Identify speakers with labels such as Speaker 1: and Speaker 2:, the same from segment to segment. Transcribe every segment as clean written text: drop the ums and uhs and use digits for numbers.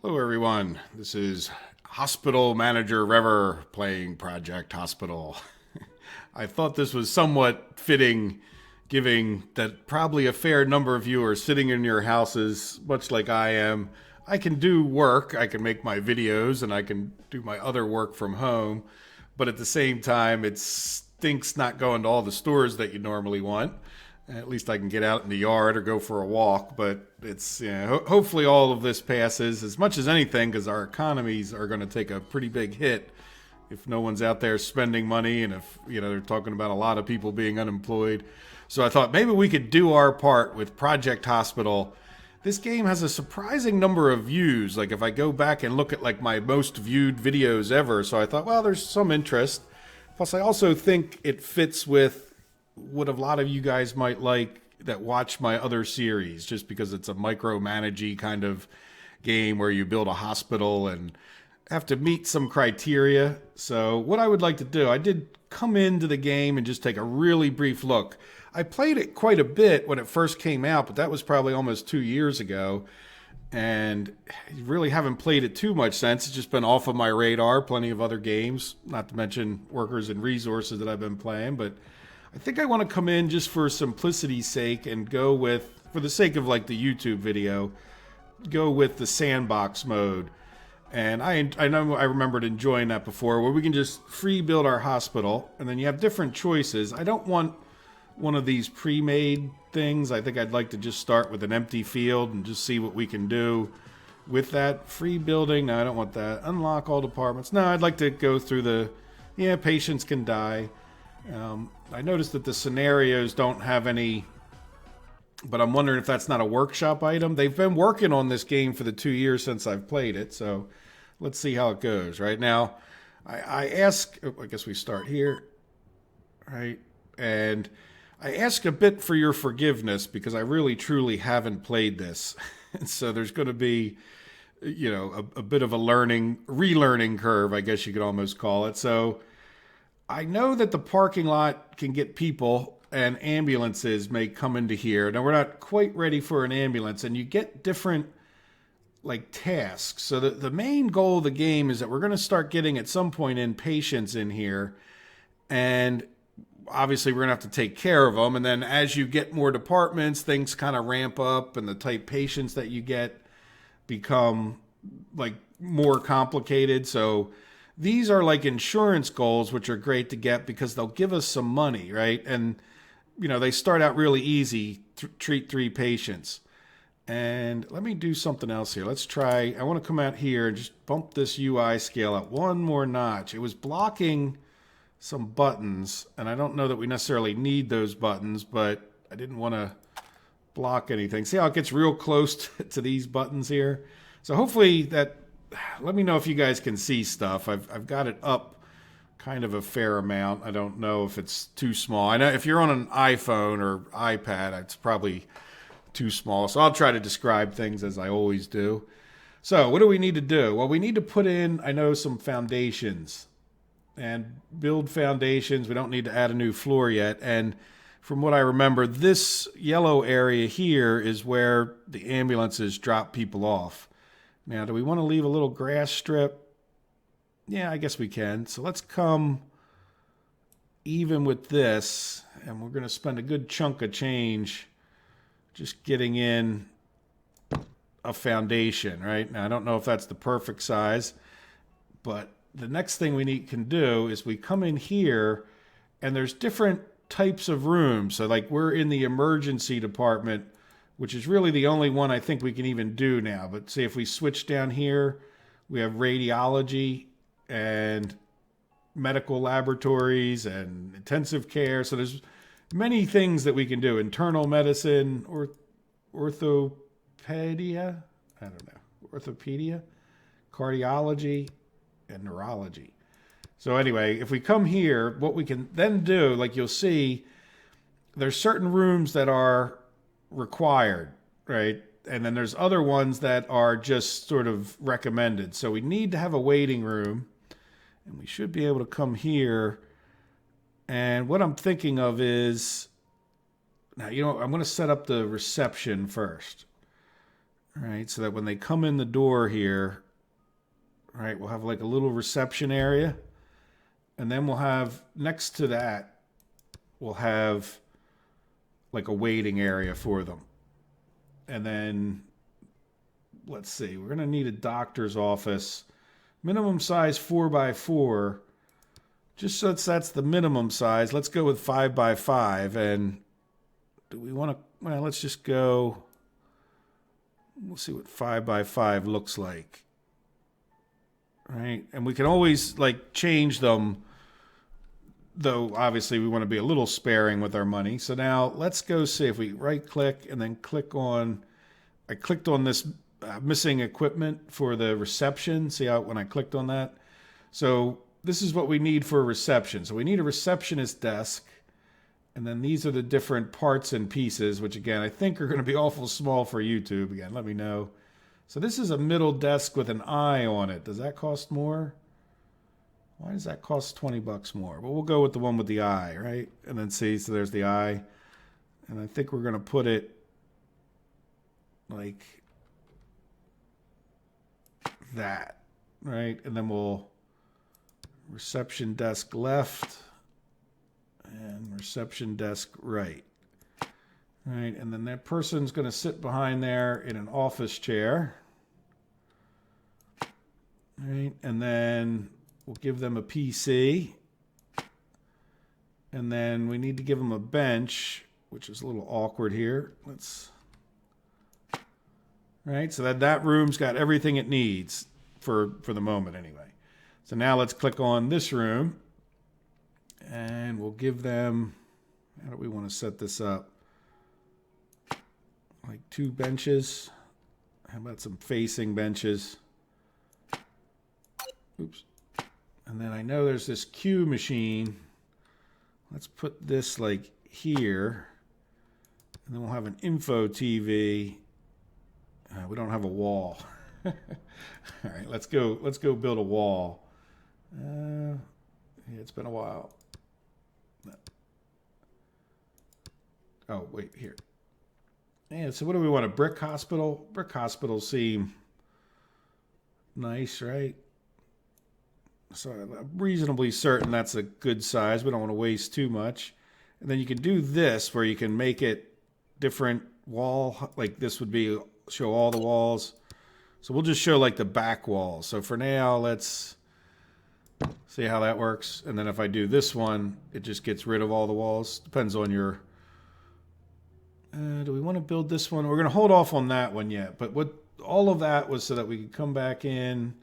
Speaker 1: Hello, everyone. This is Hospital Manager Rever playing Project Hospital. I thought this was somewhat fitting, given that probably a fair number of you are sitting in your houses, much like I am. I can do work, I can make my videos, and I can do my other work from home, but at the same time, it stinks not going to all the stores that you normally want. At least I can get out in the yard or go for a walk, but it's hopefully all of this passes as much as anything because our economies are going to take a pretty big hit if no one's out there spending money and if they're talking about a lot of people being unemployed. So I thought maybe we could do our part with Project Hospital. This game has a surprising number of views. Like if I go back and look at like my most viewed videos ever, so I thought, well, there's some interest. Plus I also think it fits with what a lot of you guys might like that watch my other series, just because it's a micromanagey kind of game where you build a hospital and have to meet some criteria. So what I would like to do, I did come into the game and just take a really brief look. I played it quite a bit when it first came out, but that was probably almost 2 years ago. And really haven't played it too much since. It's just been off of my radar. Plenty of other games, not to mention Workers and Resources that I've been playing, but I think I want to come in just for simplicity's sake and go with, for the sake of like the YouTube video, go with the sandbox mode. And I know I remembered enjoying that before, where we can just free build our hospital, and then you have different choices. I don't want one of these pre-made things. I think I'd like to just start with an empty field and just see what we can do with that. Free building, no, I don't want that. Unlock all departments. No, I'd like to go through the, patients can die. I noticed that the scenarios don't have any, but I'm wondering if that's not a workshop item. They've been working on this game for the 2 years since I've played it, so let's see how it goes. Right now, I ask, I guess we start here, right? And I ask a bit for your forgiveness because I really truly haven't played this. So there's going to be, a bit of a relearning curve, I guess you could almost call it. So I know that the parking lot can get people and ambulances may come into here. Now, we're not quite ready for an ambulance, and you get different like tasks. So the main goal of the game is that we're going to start getting at some point in patients in here, and obviously we're going to have to take care of them. And then as you get more departments, things kind of ramp up, and the type patients that you get become like more complicated. So these are like insurance goals, which are great to get because they'll give us some money, right? And, they start out really easy, treat 3 patients. And let me do something else here. Let's try, I want to come out here and just bump this UI scale up one more notch. It was blocking some buttons, and I don't know that we necessarily need those buttons, but I didn't want to block anything. See how it gets real close to these buttons here? So hopefully that, let me know if you guys can see stuff. I've got it up kind of a fair amount. I don't know if it's too small. I know if you're on an iPhone or iPad, it's probably too small. So I'll try to describe things as I always do. So what do we need to do? Well, we need to put in, I know, some foundations and build foundations. We don't need to add a new floor yet. And from what I remember, this yellow area here is where the ambulances drop people off. Now, do we want to leave a little grass strip? Yeah, I guess we can. So let's come even with this, and we're going to spend a good chunk of change just getting in a foundation, right? Now, I don't know if that's the perfect size, but the next thing we can do is we come in here, and there's different types of rooms. So like we're in the emergency department, which is really the only one I think we can even do now. But see, if we switch down here, we have radiology and medical laboratories and intensive care. So there's many things that we can do. Internal medicine, or orthopedia, I don't know, orthopedia, cardiology, and neurology. So anyway, if we come here, what we can then do, like you'll see, there's certain rooms that are required, right? And then there's other ones that are just sort of recommended. So we need to have a waiting room, and we should be able to come here. And what I'm thinking of is, now, I'm going to set up the reception first. right? So that when they come in the door here, right, we'll have like a little reception area. And then we'll have, next to that, we'll have like a waiting area for them. And then, let's see, we're going to need a doctor's office. Minimum size 4x4. Just so that's the minimum size, let's go with 5x5. And do we want to, well, let's just go, we'll see what 5x5 looks like. Right? And we can always like change them, though obviously we want to be a little sparing with our money. So now let's go see if we right click and then click on, I clicked on this missing equipment for the reception. See how when I clicked on that? So this is what we need for a reception. So we need a receptionist desk. And then these are the different parts and pieces, which again, I think are going to be awful small for YouTube. Again, let me know. So this is a middle desk with an eye on it. Does that cost more? Why does that cost 20 bucks more? Well, we'll go with the one with the eye, right? And then see, so there's the eye. And I think we're going to put it like that, right? And then we'll reception desk left and reception desk right. Right, and then that person's going to sit behind there in an office chair. Right, and then we'll give them a PC. And then we need to give them a bench, which is a little awkward here. Right, so that room's got everything it needs for the moment anyway. So now let's click on this room. And we'll give them, how do we want to set this up? Like 2 benches. How about some facing benches? Oops. And then I know there's this Q machine. Let's put this like here. And then we'll have an info TV. We don't have a wall. All right, let's go build a wall. Yeah, it's been a while. Oh, wait, here. Yeah, so what do we want? A brick hospital? Brick hospitals seem nice, right? So I'm reasonably certain that's a good size. We don't want to waste too much. And then you can do this where you can make it different wall. Like this would be show all the walls. So we'll just show like the back walls. So for now, let's see how that works. And then if I do this one, it just gets rid of all the walls. Depends on your... do we want to build this one? We're going to hold off on that one yet. But what all of that was so that we could come back in,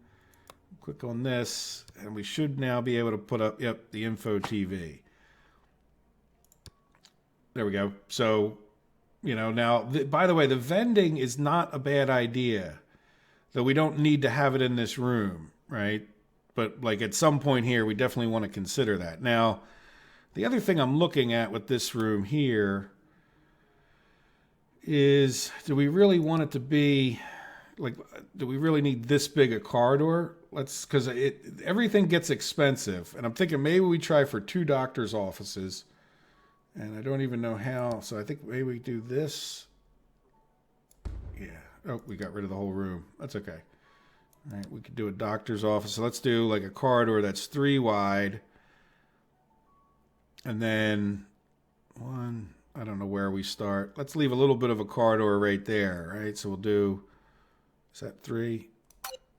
Speaker 1: click on this, and we should now be able to put up, yep, the info TV. There we go. So, you know, now, by the way, the vending is not a bad idea. Though we don't need to have it in this room, right? But like at some point here, we definitely want to consider that. Now, the other thing I'm looking at with this room here is, do we really want it to be like, do we really need this big a corridor? Because everything gets expensive. And I'm thinking maybe we try for 2 doctor's offices. And I don't even know how. So I think maybe we do this. Yeah. Oh, we got rid of the whole room. That's okay. All right, we could do a doctor's office. So let's do like a corridor that's 3 wide. And then one... I don't know where we start. Let's leave a little bit of a corridor right there, right? So we'll do, is that 3?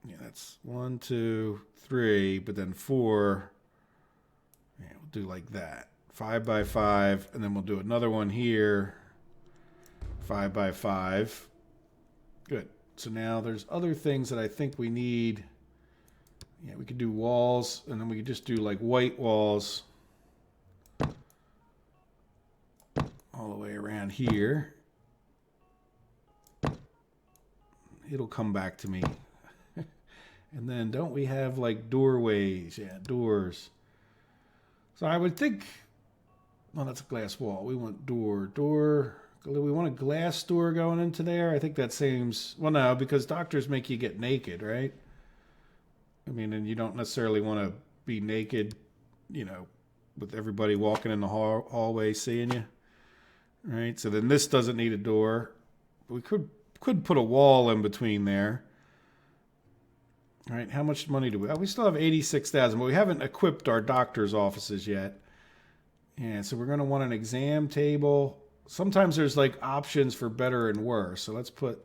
Speaker 1: Yeah, that's 1, 2, 3, but then 4. Yeah, we'll do like that. 5x5, and then we'll do another one here. 5x5. Good. So now there's other things that I think we need. Yeah, we could do walls, and then we could just do like white walls all the way around here. It'll come back to me. And then don't we have like doorways? Yeah, doors. So I would think, well, that's a glass wall. We want door. We want a glass door going into there. I think that seems, well, no, because doctors make you get naked, right? I mean, and you don't necessarily want to be naked, you know, with everybody walking in the hallway seeing you. Right, so then this doesn't need a door. We could could put a wall in between there. All right, how much money do we? Oh, we still have 86,000, but we haven't equipped our doctor's offices yet. Yeah, so we're going to want an exam table. Sometimes there's like options for better and worse. So let's put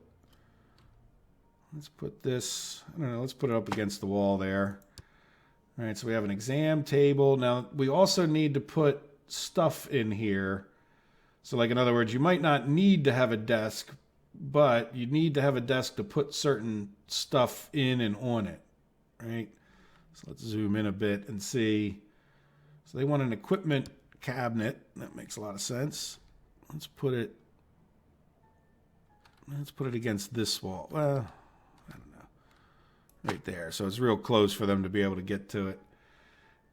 Speaker 1: this. I don't know. Let's put it up against the wall there. All right, so we have an exam table. Now we also need to put stuff in here. So, like in other words, you might not need to have a desk, but you need to have a desk to put certain stuff in and on it, right? So let's zoom in a bit and see. So they want an equipment cabinet. That makes a lot of sense. Let's put it against this wall. Well, I don't know. Right there. So it's real close for them to be able to get to it.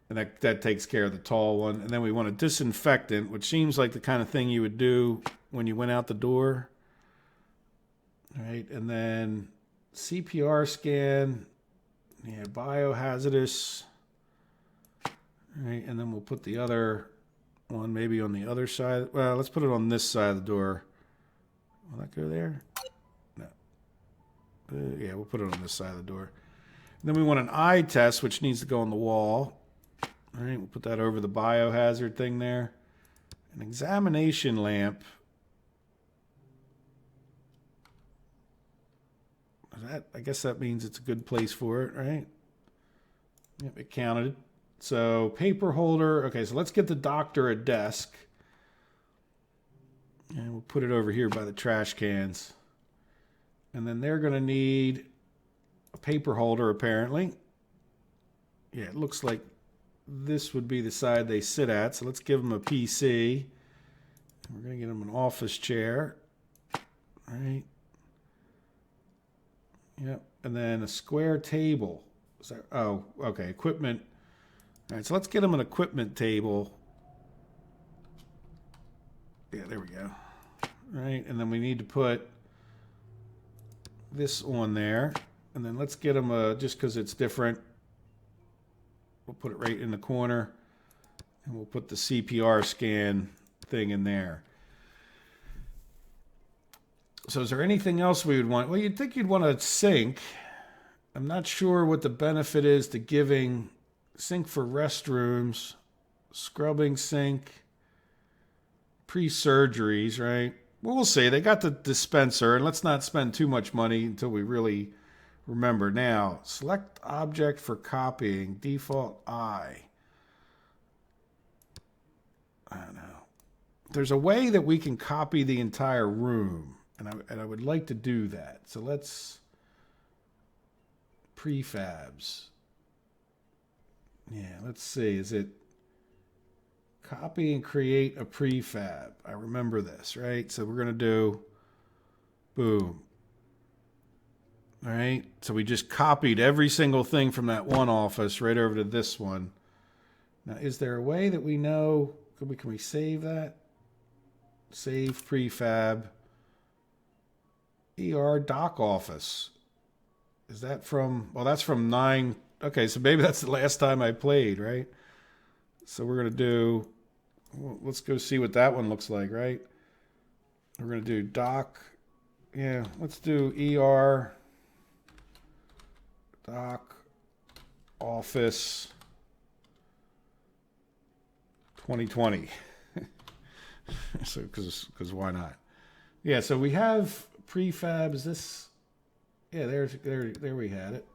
Speaker 1: And that takes care of the tall one. And then we want a disinfectant, which seems like the kind of thing you would do when you went out the door. All right, and then CPR scan. Yeah, biohazardous. All right, and then we'll put the other one maybe on the other side. Well, let's put it on this side of the door. Will that go there? No. Yeah, we'll put it on this side of the door. And then we want an eye test, which needs to go on the wall. All right, we'll put that over the biohazard thing there. An examination lamp. I guess that means it's a good place for it, right? Yep, it counted. So paper holder. Okay, so let's get the doctor a desk. And we'll put it over here by the trash cans. And then they're going to need a paper holder, apparently. Yeah, it looks like this would be the side they sit at. So let's give them a PC. We're going to get them an office chair. All right. Yep. And then a square table. Oh, okay. Equipment. All right. So let's get them an equipment table. Yeah, there we go. All right. And then we need to put this on there. And then let's get them a, just because it's different, we'll put it right in the corner. And we'll put the CPR scan thing in there. So is there anything else we would want? Well, you'd think you'd want a sink. I'm not sure what the benefit is to giving sink for restrooms, scrubbing sink, pre-surgeries, right? Well, we'll see. They got the dispenser, and let's not spend too much money until we really remember. Now, select object for copying, default I. I don't know. There's a way that we can copy the entire room. And I would like to do that. So let's prefabs. Yeah, let's see. Is it copy and create a prefab? I remember this, right? So we're going to do boom. All right. So we just copied every single thing from that one office right over to this one. Now, is there a way that we know? Can we save that? Save prefab. ER doc office. Is that from, well, that's from 9. Okay, so maybe that's the last time I played, right? So we're going to do, well, let's go see what that one looks like, right? We're going to do doc. Yeah, let's do ER doc office 2020. So, because why not? Yeah, so we have prefab. Is this? Yeah, there we had it.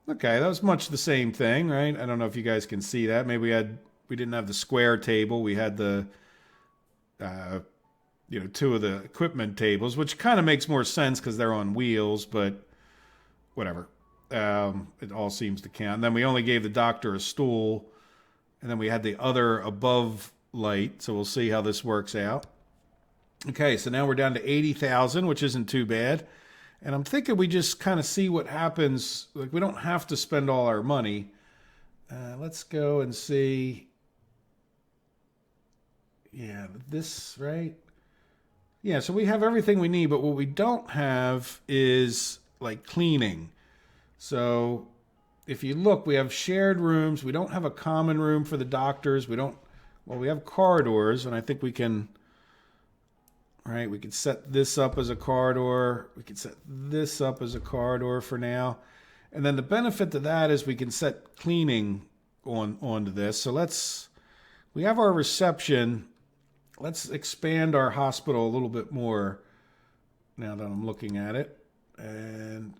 Speaker 1: Okay, that was much the same thing, right? I don't know if you guys can see that. Maybe we didn't have the square table. We had the two of the equipment tables, which kind of makes more sense because they're on wheels, but whatever. It all seems to count. And then we only gave the doctor a stool, and then we had the other above light. So we'll see how this works out. Okay, so now we're down to 80,000, which isn't too bad. And I'm thinking we just kind of see what happens. Like, we don't have to spend all our money. Let's go and see. Yeah, this, right? Yeah, so we have everything we need, but what we don't have is, like, cleaning. So if you look, we have shared rooms. We don't have a common room for the doctors. We have corridors, and I think we can... right? We could set this up as a corridor. We could set this up as a corridor for now. And then the benefit to that is we can set cleaning onto this. So we have our reception. Let's expand our hospital a little bit more now that I'm looking at it. And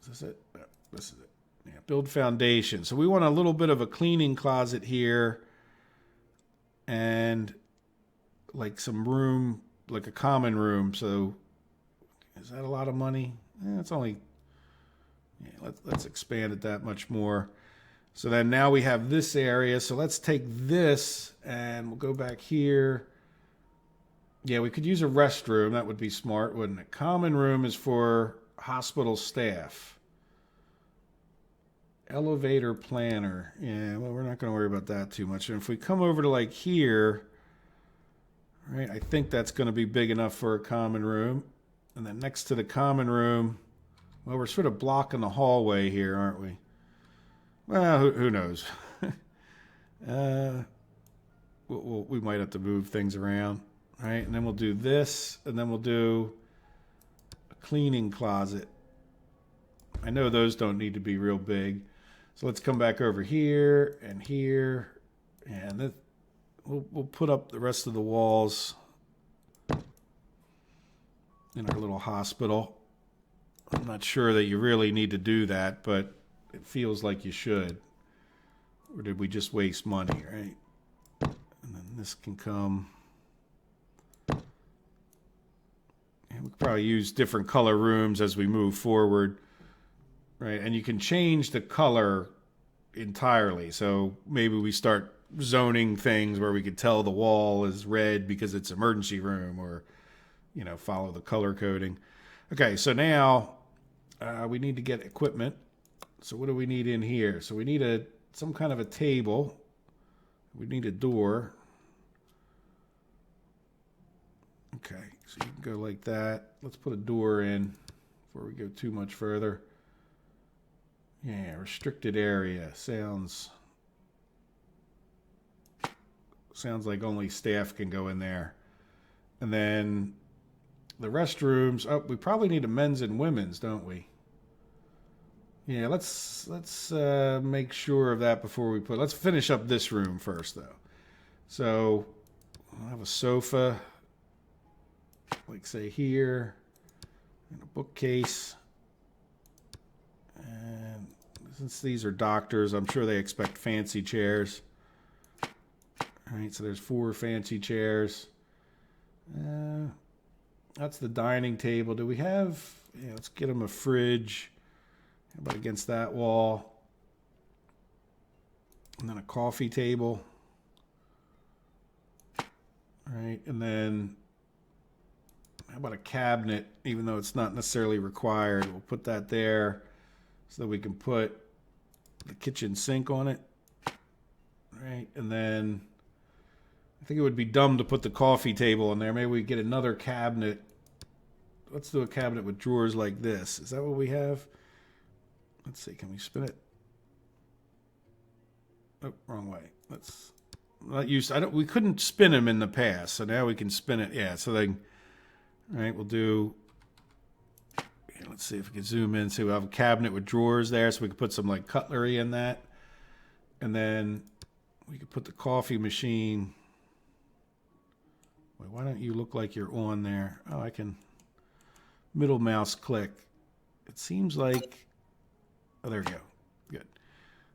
Speaker 1: is this it? No, this is it. Yeah, build foundation. So we want a little bit of a cleaning closet here and like some room, like a common room. So is that a lot of money? It's only, yeah, let's expand it that much more. So then now we have this area. So let's take this and we'll go back here. Yeah, we could use a restroom. That would be smart, wouldn't it? Common room is for hospital staff. Elevator planner. Yeah, well, we're not going to worry about that too much. And if we come over to like here, right, I think that's going to be big enough for a common room. And then next to the common room, well, we're sort of blocking the hallway here, aren't we? Well, who knows? We might have to move things around, right? And then we'll do this, and then we'll do a cleaning closet. I know those don't need to be real big. So let's come back over here, and we'll put up the rest of the walls in our little hospital. I'm not sure that you really need to do that, but it feels like you should. Or did we just waste money, right? And then this can come. And we could probably use different color rooms as we move forward, right? And you can change the color entirely. So maybe we start zoning things where we could tell the wall is red because it's emergency room, or, you know, follow the color coding. Okay, so now we need to get equipment. So what do we need in here? So we need some kind of a table. We need a door. Okay, so you can go like that. Let's put a door in before we go too much further. Yeah, restricted area. Sounds like only staff can go in there. And then the restrooms. Oh, we probably need a men's and women's, don't we? Yeah, let's make sure of that before we put. Let's finish up this room first, though. So I'll have a sofa, like say here, and a bookcase. And since these are doctors, I'm sure they expect fancy chairs. All right, so there's 4 fancy chairs. That's the dining table. Do we have? Yeah, let's get them a fridge. How about against that wall? And then a coffee table. All right, and then how about a cabinet, even though it's not necessarily required? We'll put that there so that we can put the kitchen sink on it. All right, and then I think it would be dumb to put the coffee table in there. Maybe we get another cabinet. Let's do a cabinet with drawers like this. Is that what we have? Let's see, can we spin it? Oh, wrong way. Let's not use. We couldn't spin them in the past, so now we can spin it. Yeah, so they. All right, we'll do. Yeah, let's see if we can zoom in. See, we have a cabinet with drawers there, so we can put some like cutlery in that, and then we could put the coffee machine. Wait, why don't you look like you're on there? Oh, I can. Middle mouse click. It seems like. Oh, there we go. Good.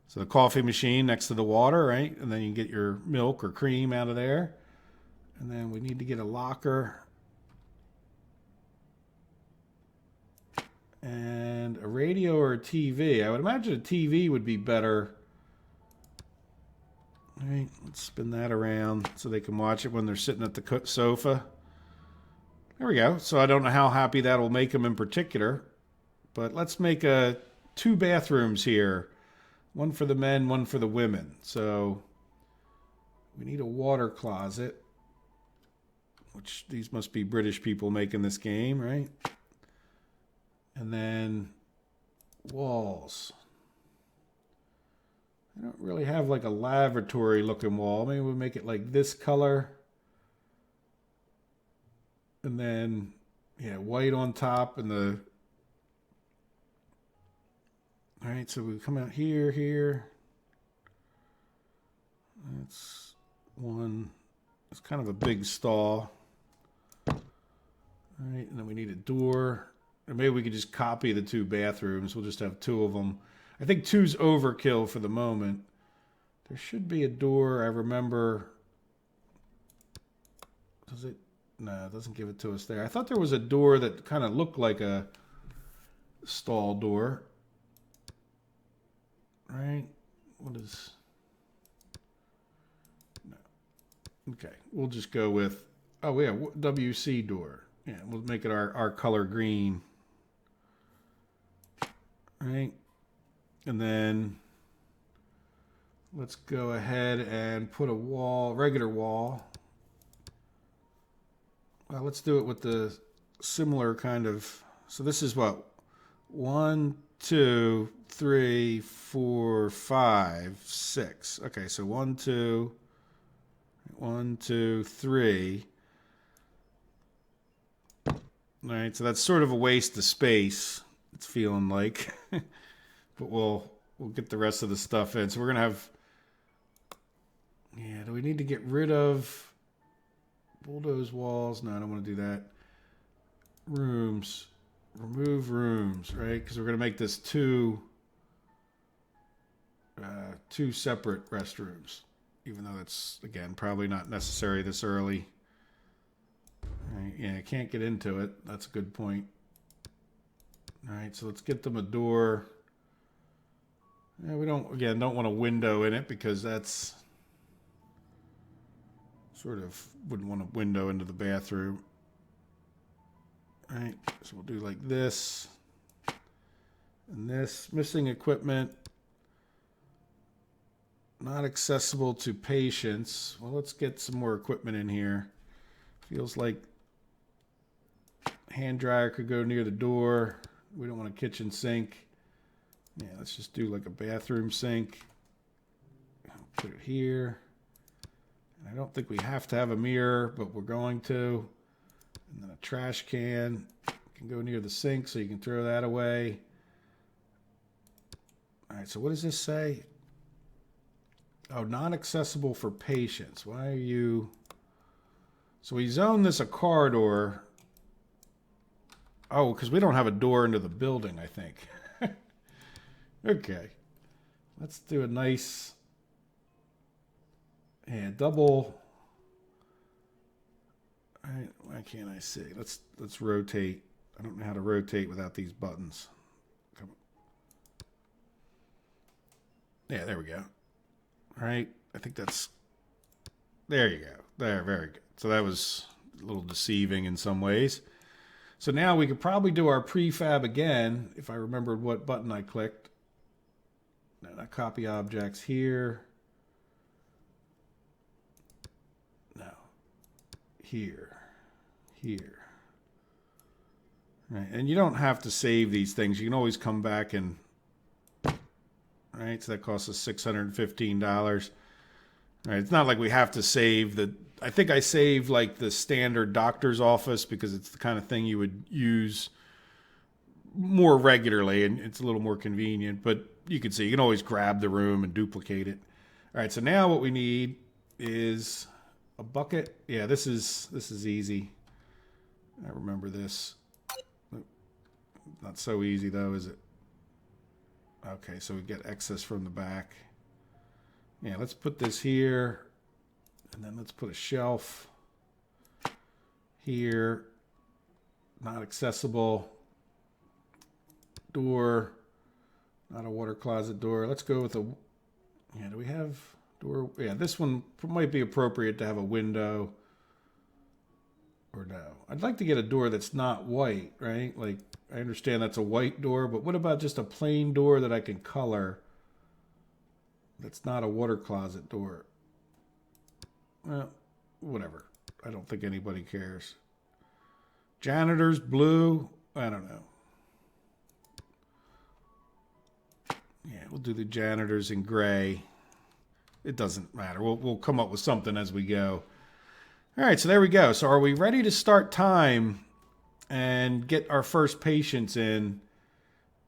Speaker 1: So the coffee machine next to the water, right? And then you can get your milk or cream out of there. And then we need to get a locker. And a radio or a TV. I would imagine a TV would be better. All right, let's spin that around so they can watch it when they're sitting at the sofa. There we go. So I don't know how happy that will make them in particular. But let's make 2 bathrooms here. One for the men, one for the women. So we need a water closet, which these must be British people making this game, right? And then walls. I don't really have like a lavatory looking wall. Maybe we'll make it like this color. And then, yeah, white on top and the... All right, so we come out here. That's one. It's kind of a big stall. All right, and then we need a door. Or maybe we could just copy the 2 bathrooms. We'll just have 2 of them. I think 2's overkill for the moment. There should be a door, I remember. Does it? No, it doesn't give it to us there. I thought there was a door that kind of looked like a stall door. Right? What is... No. Okay, we'll just go with... Oh, yeah, WC door. Yeah, we'll make it our color green. Right? And then let's go ahead and put a wall, regular wall. Well, let's do it with the similar kind of... So this is what? 1, 2, 3, 4, 5, 6. Okay, so 1, 2, 3. All right, so that's sort of a waste of space. It's feeling like, but we'll get the rest of the stuff in. So we're gonna have. Yeah, do we need to get rid of bulldoze walls? No, I don't want to do that. Rooms, remove rooms, right? Because we're gonna make this two separate restrooms, even though that's again probably not necessary this early. Right, yeah, I can't get into it. That's a good point. All right, so let's get them a door. Yeah, we don't want a window in it because that's sort of wouldn't want a window into the bathroom. All right, so we'll do like this and this. Missing equipment. Not accessible to patients. Well, let's get some more equipment in here. Feels like hand dryer could go near the door. We don't want a kitchen sink. Yeah, let's just do like a bathroom sink. Put it here. I don't think we have to have a mirror, but we're going to. And then a trash can can go near the sink so you can throw that away. All right, so what does this say? Oh, not accessible for patients. Why are you... So we zone this a corridor. Oh, because we don't have a door into the building, I think. Okay. Let's do a nice... Yeah, double... All right, why can't I see? Let's rotate. I don't know how to rotate without these buttons. Come on. Yeah, there we go. All right, I think that's... There you go. There, very good. So that was a little deceiving in some ways. So now we could probably do our prefab again, if I remembered what button I clicked. No, not copy objects here. No. Here. Here. Right, and you don't have to save these things. You can always come back and... Right, so that costs us $615. All right, it's not like we have to save the... I think I saved like the standard doctor's office because it's the kind of thing you would use more regularly and it's a little more convenient. But you can see, you can always grab the room and duplicate it. All right, so now what we need is a bucket. Yeah, this is easy. I remember this. Not so easy though, is it? Okay, so we get excess from the back. Yeah, let's put this here. And then let's put a shelf here. Not accessible. Door. Not a water closet door. Let's go with a... Yeah, do we have door? Yeah, this one might be appropriate to have a window. Or no. I'd like to get a door that's not white, right? Like, I understand that's a white door, but what about just a plain door that I can color that's not a water closet door? Well, whatever. I don't think anybody cares. Janitors, blue. I don't know. Yeah, we'll do the janitors in gray. It doesn't matter. We'll come up with something as we go. All right, so there we go. So are we ready to start time and get our first patients in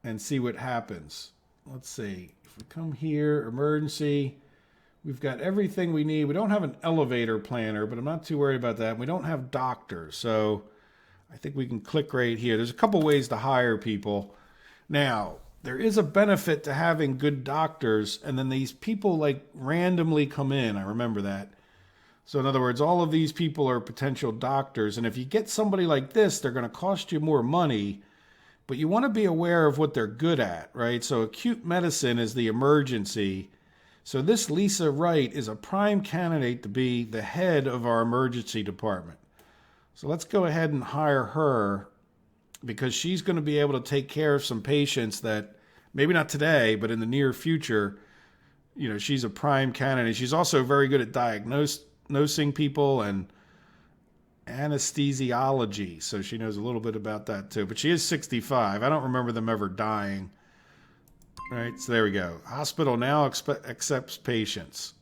Speaker 1: and see what happens? Let's see. If we come here, emergency, we've got everything we need. We don't have an elevator planner, but I'm not too worried about that. We don't have doctors, so I think we can click right here. There's a couple ways to hire people. Now, there is a benefit to having good doctors, and then these people like randomly come in. I remember that. So in other words, all of these people are potential doctors, and if you get somebody like this, they're going to cost you more money, but you want to be aware of what they're good at, right? So acute medicine is the emergency. So this Lisa Wright is a prime candidate to be the head of our emergency department. So let's go ahead and hire her because she's going to be able to take care of some patients that maybe not today, but in the near future, she's a prime candidate. She's also very good at diagnosing people and anesthesiology. So she knows a little bit about that too, but she is 65. I don't remember them ever dying. All right, so there we go. Hospital now accepts patients,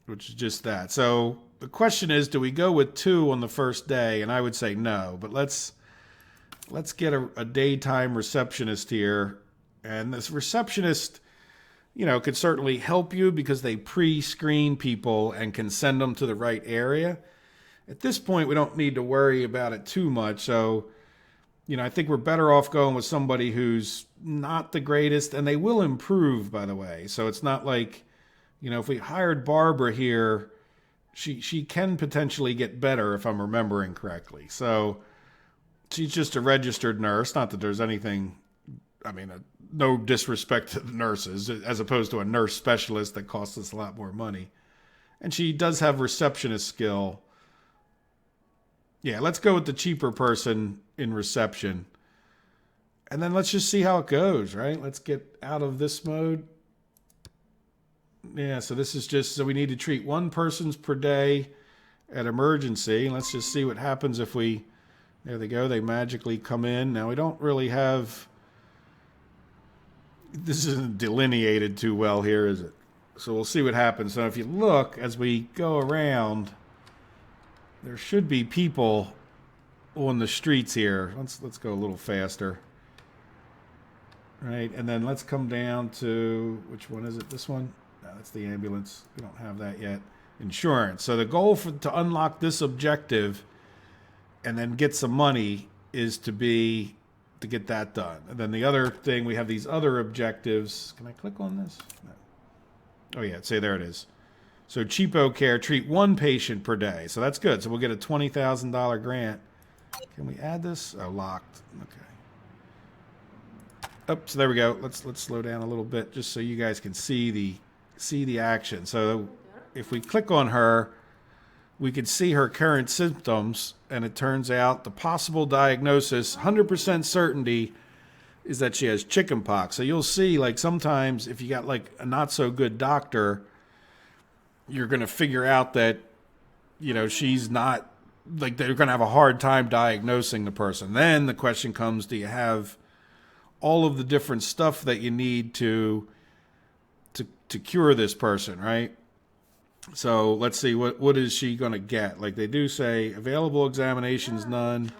Speaker 1: which is just that. So the question is, do we go with 2 on the first day? And I would say no, but let's get a daytime receptionist here. And this receptionist, could certainly help you because they pre-screen people and can send them to the right area. At this point, we don't need to worry about it too much. So, I think we're better off going with somebody who's not the greatest, and they will improve, by the way. So it's not like, if we hired Barbara here, she can potentially get better if I'm remembering correctly. So she's just a registered nurse. Not that there's anything, no disrespect to the nurses, as opposed to a nurse specialist that costs us a lot more money. And she does have receptionist skill. Yeah, let's go with the cheaper person in reception. And then let's just see how it goes, right? Let's get out of this mode. Yeah, so this is just, so we need to treat 1 person per day at emergency. Let's just see what happens if we, there they go, they magically come in. Now we don't really have, this isn't delineated too well here, is it? So we'll see what happens. So if you look, as we go around, there should be people on the streets here. Let's go a little faster. Right, and then let's come down to, which one is it? This one? No, that's the ambulance. We don't have that yet. Insurance. So the goal to unlock this objective and then get some money is to get that done. And then the other thing, we have these other objectives. Can I click on this? No. Oh yeah, say there it is. So cheapo care, treat 1 patient per day. So that's good. So we'll get a $20,000 grant. Can we add this? Oh, locked. Okay. Oh, so there we go. Let's slow down a little bit just so you guys can see the action. So if we click on her, we can see her current symptoms, and it turns out the possible diagnosis, 100% certainty, is that she has chickenpox. So you'll see, like, sometimes if you got like a not so good doctor, you're going to figure out that, she's not, like, they're going to have a hard time diagnosing the person. Then the question comes, do you have all of the different stuff that you need to cure this person, right? So let's see, what is she going to get? Like, they do say available examinations, none.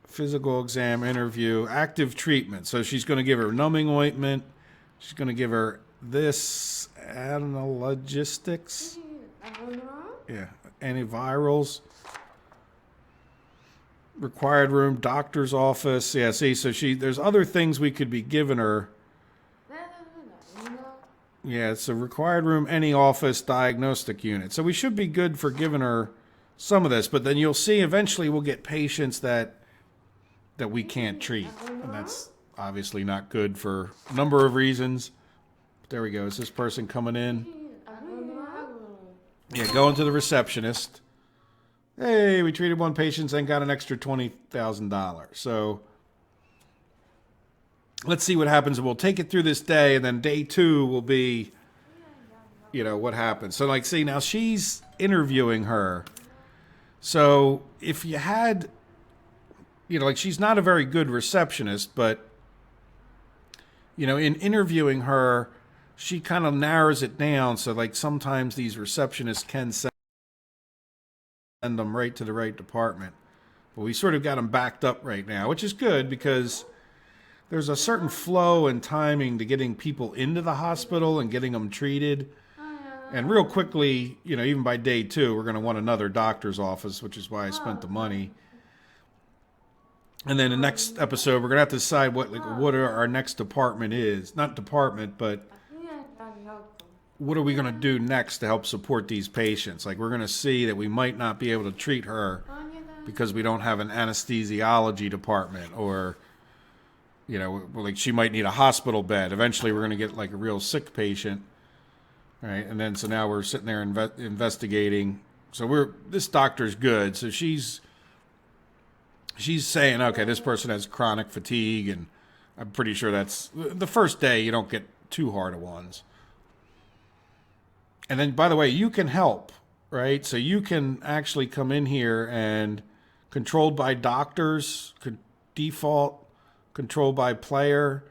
Speaker 1: Physical exam, interview, active treatment. So she's going to give her numbing ointment. She's going to give her this analgesics. Yeah, antivirals. Required room, doctor's office. Yeah, see, so there's other things we could be giving her. Yeah, it's a required room, any office, diagnostic unit. So we should be good for giving her some of this, but then you'll see eventually we'll get patients that we can't treat. And that's obviously not good for a number of reasons. But there we go. Is this person coming in? Yeah, going to the receptionist. Hey, we treated 1 patient and got an extra $20,000. So let's see what happens. We'll take it through this day, and then day 2 will be, what happens. So, like, see, now she's interviewing her. So if you had, like, she's not a very good receptionist, but, in interviewing her, she kind of narrows it down. So, like, sometimes these receptionists can say, send them right to the right department. But we sort of got them backed up right now, which is good because there's a certain flow and timing to getting people into the hospital and getting them treated. And real quickly, you know, even by day 2, we're going to want another doctor's office, which is why I spent the money. And then the next episode, we're going to have to decide what our next department is. Not department, but what are we going to do next to help support these patients? Like, we're going to see that we might not be able to treat her because we don't have an anesthesiology department, or, you know, like she might need a hospital bed. Eventually, we're going to get like a real sick patient, right? And then so now we're sitting there investigating. So this doctor's good. So she's saying, okay, this person has chronic fatigue, and I'm pretty sure that's the first day. You don't get too hard of ones. And then, by the way, you can help, right? So you can actually come in here and controlled by doctors, default, controlled by player,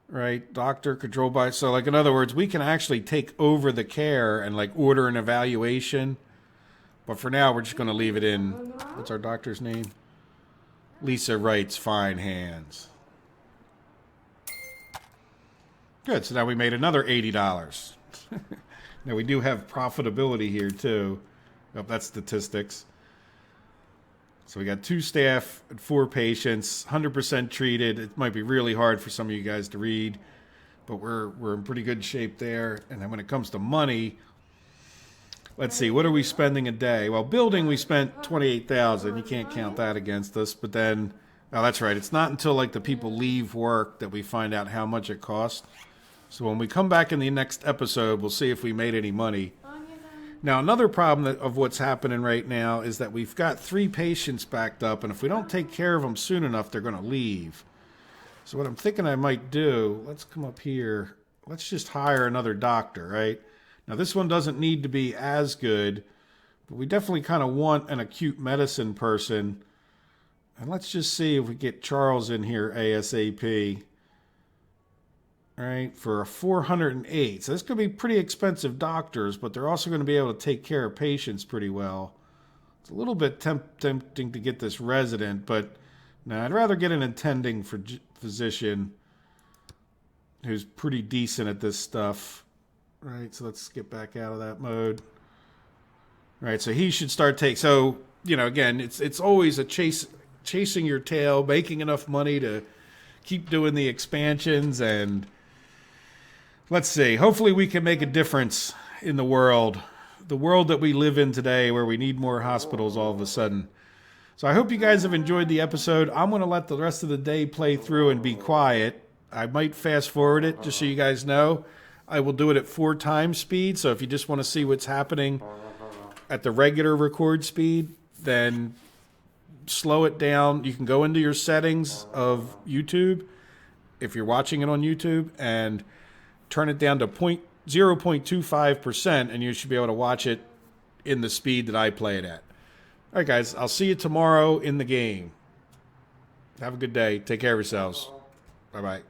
Speaker 1: right? Doctor, controlled by, so like in other words, we can actually take over the care and like order an evaluation. But for now, we're just going to leave it in, what's our doctor's name? Lisa Wright's fine hands. Good, so now we made another $80. Now we do have profitability here too. Oh, that's statistics. So we got 2 staff and 4 patients, 100% treated. It might be really hard for some of you guys to read, but we're in pretty good shape there. And then when it comes to money, let's see, what are we spending a day? Well, building we spent $28,000. You can't count that against us. But then, oh, that's right. It's not until like the people leave work that we find out how much it costs. So when we come back in the next episode, we'll see if we made any money. Now, another problem of what's happening right now is that we've got 3 patients backed up, and if we don't take care of them soon enough, they're going to leave. So what I'm thinking I might do, let's come up here. Let's just hire another doctor, right? Now, this one doesn't need to be as good, but we definitely kind of want an acute medicine person. And let's just see if we get Charles in here ASAP. All right, for a 408. So this could be pretty expensive doctors, but they're also going to be able to take care of patients pretty well. It's a little bit tempting to get this resident, but no, I'd rather get an attending physician who's pretty decent at this stuff. All right, so let's get back out of that mode. All right, so he should start so, you know, again, it's always a chasing your tail, making enough money to keep doing the expansions, and let's see. Hopefully we can make a difference in the world that we live in today, where we need more hospitals all of a sudden. So I hope you guys have enjoyed the episode. I'm going to let the rest of the day play through and be quiet. I might fast forward it just so you guys know. I will do it at 4 times speed. So if you just want to see what's happening at the regular record speed, then slow it down. You can go into your settings of YouTube if you're watching it on YouTube and turn it down to 0.25%, and you should be able to watch it in the speed that I play it at. All right, guys, I'll see you tomorrow in the game. Have a good day. Take care of yourselves. Bye-bye.